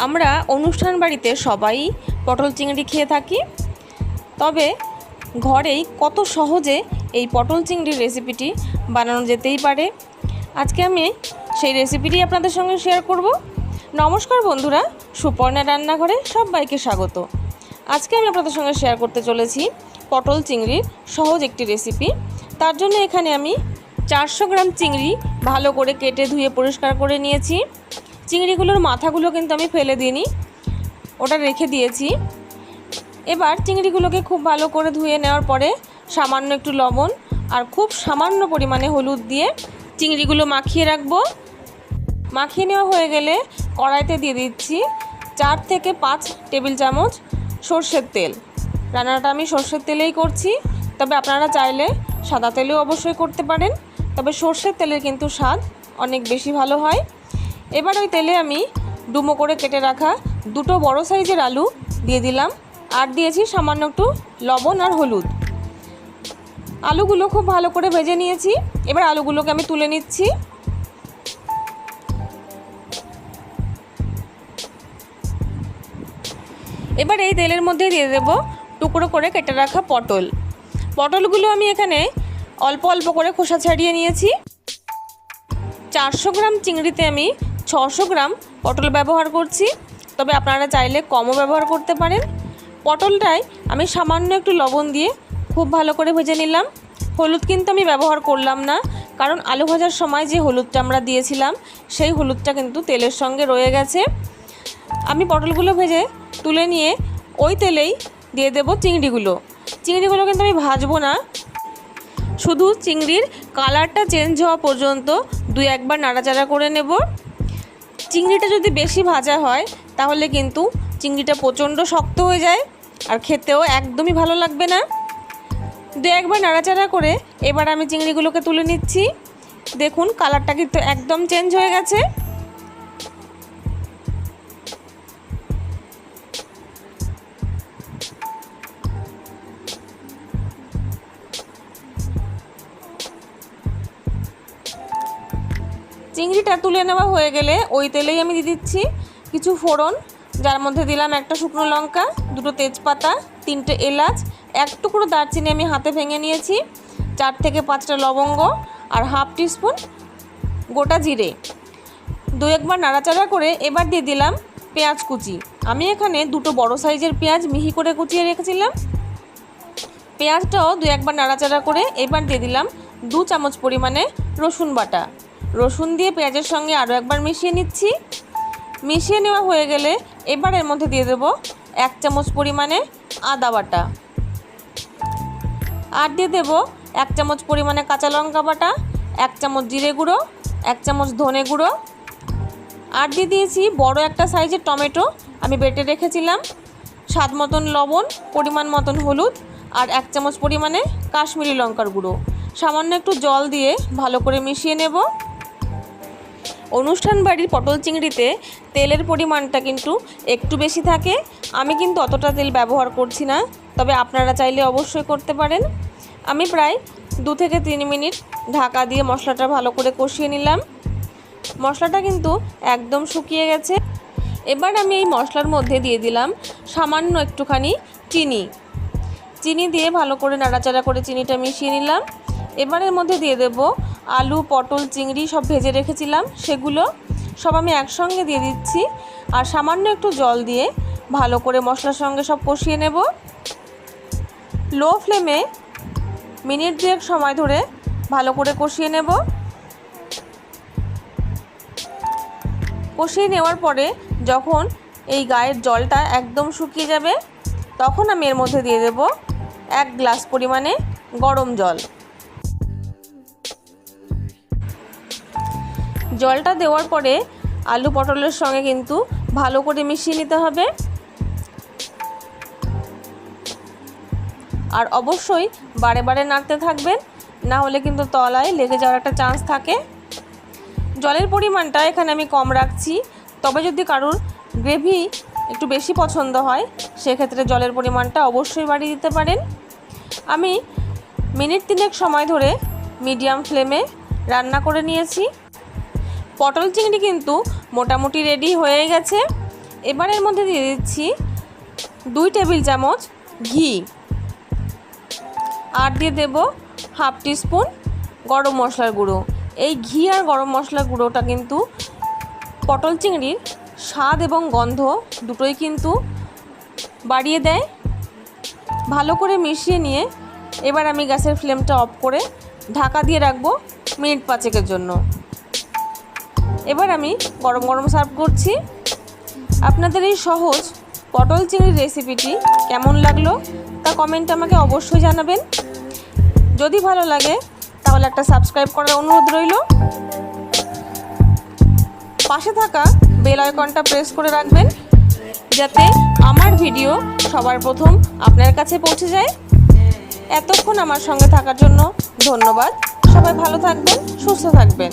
আমরা অনুষ্ঠান বাড়িতে সবাই পটল চিংড়ি খেয়ে থাকি, তবে ঘরেই কত সহজে এই পটল চিংড়ির রেসিপিটি বানানো যেতেই পারে। আজকে আমি সেই রেসিপিটি আপনাদের সঙ্গে শেয়ার করব। নমস্কার বন্ধুরা, সুপর্ণা রান্নাঘরে সবাইকে স্বাগত। আজকে আমি আপনাদের সঙ্গে শেয়ার করতে চলেছি পটল চিংড়ির সহজ একটি রেসিপি। তার জন্য এখানে আমি 400 গ্রাম চিংড়ি ভালো করে কেটে ধুয়ে পরিষ্কার করে নিয়েছি। চিংড়িগুলোর মাথাগুলো কিন্তু আমি ফেলে দিইনি, ওটা রেখে দিয়েছি। এবার চিংড়িগুলোকে খুব ভালো করে ধুয়ে নেওয়ার পরে সামান্য একটু লবণ আর খুব সামান্য পরিমাণে হলুদ দিয়ে চিংড়িগুলো মাখিয়ে রাখবো। মাখিয়ে নেওয়া হয়ে গেলে কড়াইতে দিয়ে দিচ্ছি 4 থেকে 5 টেবিল চামচ সর্ষের তেল। রান্নাটা আমি সর্ষের তেলেই করছি, তবে আপনারা চাইলে সাদা তেলেও অবশ্যই করতে পারেন, তবে সর্ষের তেলের কিন্তু স্বাদ অনেক বেশি ভালো হয়। এবার ওই তেলে আমি ডুমো করে কেটে রাখা 2টো বড় সাইজের আলু দিয়ে দিলাম, আর দিয়েছি সামান্য একটু লবণ আর হলুদ। আলুগুলো খুব ভালো করে ভেজে নিয়েছি। এবার আলুগুলোকে আমি তুলে নিচ্ছি। এবার এই তেলের মধ্যে দিয়ে দেব টুকরো করে কেটে রাখা পটলগুলো আমি এখানে অল্প অল্প করে খোসা ছাড়িয়ে নিয়েছি। 400 গ্রাম চিংড়িতে আমি 600 গ্রাম পটল ব্যবহার করছি, তবে আপনারা চাইলে কমও ব্যবহার করতে পারেন। পটলটায় আমি সামান্য একটু লবণ দিয়ে খুব ভালো করে ভেজে নিলাম। হলুদ কিন্তু আমি ব্যবহার করলাম না, কারণ আলু ভাজার সময় যে হলুদটা আমরা দিয়েছিলাম সেই হলুদটা কিন্তু তেলের সঙ্গে রয়ে গেছে। আমি পটলগুলো ভেজে তুলে নিয়ে ওই তেলেই দিয়ে দেব চিংড়িগুলো কিন্তু আমি ভাজবো না, শুধু চিংড়ির কালারটা চেঞ্জ হওয়া পর্যন্ত 2-1 বার নাড়াচাড়া করে নেব। চিংড়িটা যদি বেশি ভাজা হয় তাহলে কিন্তু চিংড়িটা প্রচণ্ড শক্ত হয়ে যায় আর খেতেও একদমই ভালো লাগবে না। 2-1 বার নাড়াচাড়া করে এবার আমি চিংড়িগুলোকে তুলে নিচ্ছি। দেখুন কালারটা কিন্তু একদম চেঞ্জ হয়ে গেছে। চিংড়িটা তুলে নেওয়া হয়ে গেলে ওই তেলেই আমি দিয়ে দিচ্ছি কিছু ফোড়ন, যার মধ্যে দিলাম 1টা শুকনো লঙ্কা, 2টো তেজপাতা, 3টে এলাচ, 1 টুকরো দারচিনি আমি হাতে ভেঙে নিয়েছি, 4 থেকে 5টা লবঙ্গ আর হাফ টিস্পুন গোটা জিরে। 2-1 বার নাড়াচাড়া করে এবার দিয়ে দিলাম পেঁয়াজ কুচি। আমি এখানে 2টো বড় সাইজের পেঁয়াজ মিহি করে কুচিয়ে রেখেছিলাম। পেঁয়াজটাও 2-1 বার নাড়াচাড়া করে এবার দিয়ে দিলাম 2 চামচ পরিমাণে রসুন বাটা। রসুন দিয়ে পেঁয়াজের সঙ্গে আরও একবার মিশিয়ে নিচ্ছি। মিশিয়ে নেওয়া হয়ে গেলে এবার এর মধ্যে দিয়ে দেব 1 চামচ পরিমাণে আদা বাটা, আর দিয়ে দেব 1 চামচ পরিমাণে কাঁচা লঙ্কা বাটা, 1 চামচ জিরে গুঁড়ো, 1 চামচ ধনে গুঁড়ো, আর দিয়ে দিয়েছি বড় একটা সাইজের টমেটো আমি বেটে রেখেছিলাম, স্বাদ মতন লবণ, পরিমাণ মতন হলুদ আর 1 চামচ পরিমাণে কাশ্মীরি লঙ্কার গুঁড়ো। সামান্য একটু জল দিয়ে ভালো করে মিশিয়ে নেব। অনুষ্ঠান বাড়ির পটল চিংড়িতে তেলের পরিমাণটা কিন্তু একটু বেশি থাকে, আমি কিন্তু অতটা তেল ব্যবহার করছি না, তবে আপনারা চাইলে অবশ্যই করতে পারেন। আমি প্রায় 2 থেকে 3 মিনিট ঢাকা দিয়ে মশলাটা ভালো করে কষিয়ে নিলাম। মশলাটা কিন্তু একদম শুকিয়ে গেছে। এবার আমি এই মশলার মধ্যে দিয়ে দিলাম সামান্য একটুখানি চিনি দিয়ে ভালো করে নাড়াচাড়া করে চিনিটা মিশিয়ে নিলাম। এবার এর মধ্যে দিয়ে দেব আলু, পটল, চিংড়ি সব ভেজে রেখেছিলাম, সেগুলো সব আমি একসঙ্গে দিয়ে দিচ্ছি, আর সামান্য একটু জল দিয়ে ভালো করে মশলার সঙ্গে সব কষিয়ে নেব। লো ফ্লেমে মিনিট 2 সময় ধরে ভালো করে কষিয়ে নেব। কষিয়ে নেওয়ার পরে যখন এই গায়ের জলটা একদম শুকিয়ে যাবে তখন আমি এর মধ্যে দিয়ে দেব 1 গ্লাস পরিমাণে গরম জল। জলটা দেওয়ার পরে আলু পটলের সঙ্গে কিন্তু ভালো করে মিশিয়ে নিতে হবে, আর অবশ্যই বারে বারে নাড়তে থাকবেন, না হলে কিন্তু তলায় লেগে যাওয়ার একটা চান্স থাকে। জলের পরিমাণটা এখানে আমি কম রাখছি, তবে যদি কারোর গ্রেভি একটু বেশি পছন্দ হয় সেক্ষেত্রে জলের পরিমাণটা অবশ্যই বাড়িয়ে দিতে পারেন। আমি মিনিট 3 সময় ধরে মিডিয়াম ফ্লেমে রান্না করে নিয়েছি। পটল চিংড়ি কিন্তু মোটামুটি রেডি হয়ে গেছে। এবার এর মধ্যে দিয়ে দিচ্ছি 2 টেবিল চামচ ঘি, আর দিয়ে দেব হাফ টিস্পুন গরম মশলার গুঁড়ো। এই ঘি আর গরম মশলার গুঁড়োটা কিন্তু পটল চিংড়ির স্বাদ এবং গন্ধ দুটোই কিন্তু বাড়িয়ে দেয়। ভালো করে মিশিয়ে নিয়ে এবার আমি গ্যাসের ফ্লেমটা অফ করে ঢাকা দিয়ে রাখবো মিনিট 5 জন্য। এবার আমি গরম গরম সার্ভ করছি। আপনাদের এই সহজ পটল চিংড়ির রেসিপিটি কেমন লাগলো তা কমেন্টে আমাকে অবশ্যই জানাবেন। যদি ভালো লাগে তাহলে একটা সাবস্ক্রাইব করার অনুরোধ রইল। পাশে থাকা বেল আইকনটা প্রেস করে রাখবেন যাতে আমার ভিডিও সবার প্রথম আপনার কাছে পৌঁছে যায়। এতক্ষণ আমার সঙ্গে থাকার জন্য ধন্যবাদ। সবাই ভালো থাকবেন, সুস্থ থাকবেন।